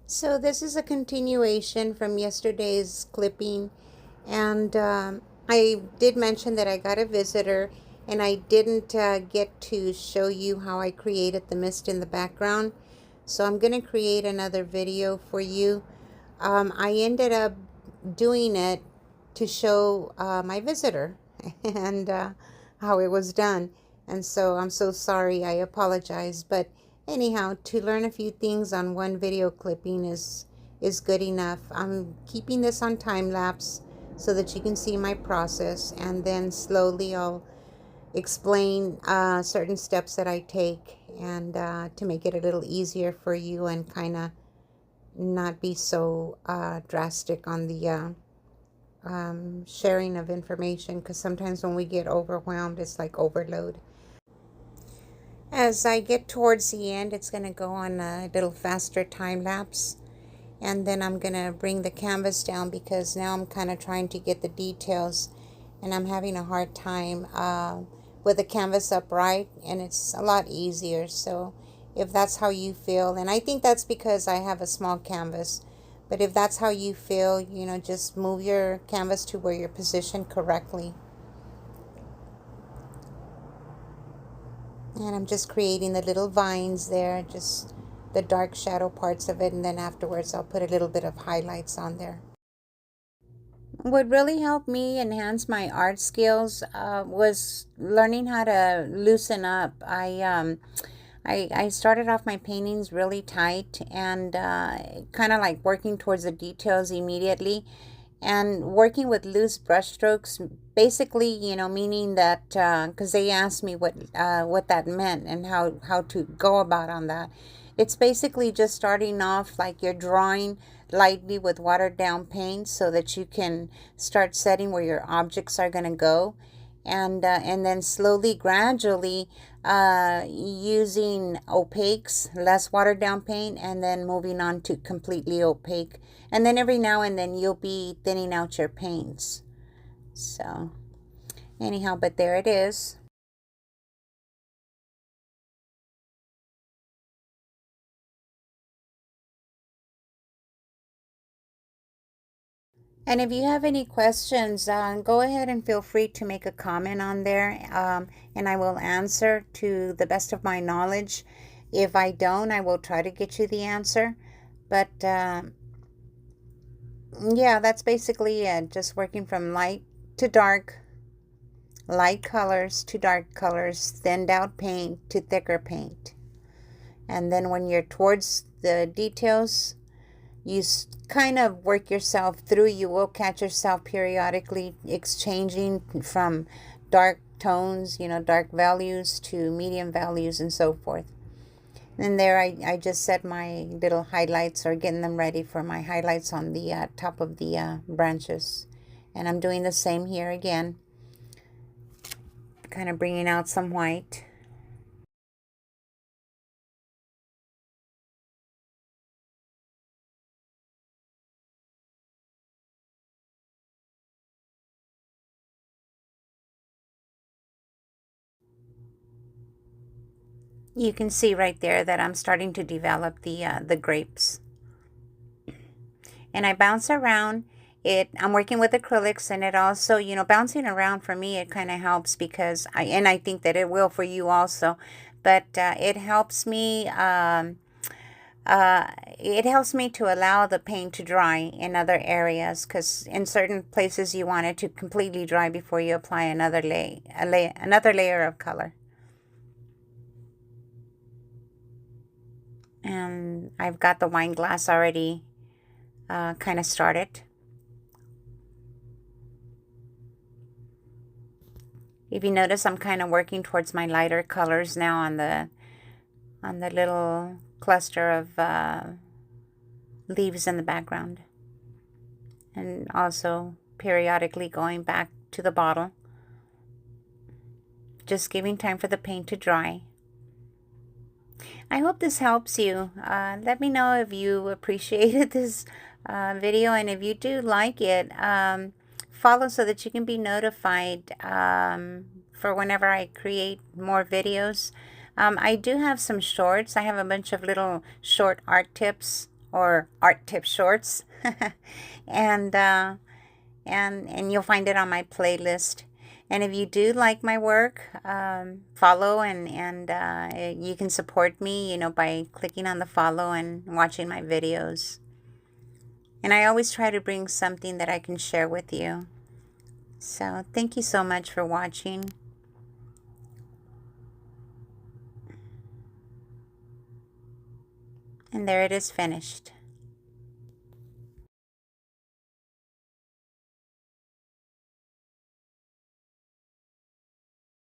So this is a continuation from yesterday's clipping, and I did mention that I got a visitor, and I didn't get to show you how I created the mist in the background. So I'm going to create another video for you. I ended up doing it to show my visitor and how it was done. And so I'm so sorry, I apologize. But anyhow, to learn a few things on one video clipping is good enough. I'm keeping this on time lapse so that you can see my process, and then slowly I'll explain certain steps that I take, and to make it a little easier for you and kind of not be so drastic on the sharing of information, because sometimes when we get overwhelmed, it's like overload. As I get towards the end, it's going to go on a little faster time lapse, and then I'm going to bring the canvas down because now I'm kind of trying to get the details, and I'm having a hard time with the canvas upright, and it's a lot easier. So if that's how you feel, and I think that's because I have a small canvas, but if that's how you feel, just move your canvas to where you're positioned correctly. And I'm just creating the little vines there, just the dark shadow parts of it, and then afterwards I'll put a little bit of highlights on there. What really helped me enhance my art skills was learning how to loosen up. I started off my paintings really tight, and kind of like working towards the details immediately, and working with loose brush strokes, basically, meaning that because they asked me what that meant and how to go about on that. It's basically just starting off like you're drawing lightly with watered down paint so that you can start setting where your objects are going to go, and then slowly, gradually, using opaques, less watered down paint, and then moving on to completely opaque. And then every now and then you'll be thinning out your paints. So anyhow, but there it is. And if you have any questions, go ahead and feel free to make a comment on there, and I will answer to the best of my knowledge. If I don't, I will try to get you the answer. But yeah, that's basically it. Just working from light to dark, light colors to dark colors, thinned out paint to thicker paint. And then when you're towards the details, you kind of work yourself through. You will catch yourself periodically exchanging from dark tones, dark values, to medium values, and so forth. And there I just set my little highlights, or getting them ready for my highlights on the top of the branches. And I'm doing the same here again, kind of bringing out some white. You can see right there that I'm starting to develop the grapes. And I bounce around it. I'm working with acrylics, and it also, bouncing around for me, it kind of helps because I think that it will for you also, but it helps me. It helps me to allow the paint to dry in other areas, because in certain places you want it to completely dry before you apply another layer of color. And I've got the wine glass already kind of started. If you notice, I'm kind of working towards my lighter colors now on the little cluster of leaves in the background, and also periodically going back to the bottle, just giving time for the paint to dry. I hope this helps you. Let me know if you appreciated this video, and if you do like it, follow so that you can be notified for whenever I create more videos. I do have some shorts. I have a bunch of little short art tips or art tip shorts. and you'll find it on my playlist. And if you do like my work, follow, and you can support me, by clicking on the follow and watching my videos. And I always try to bring something that I can share with you. So thank you so much for watching. And there it is, finished.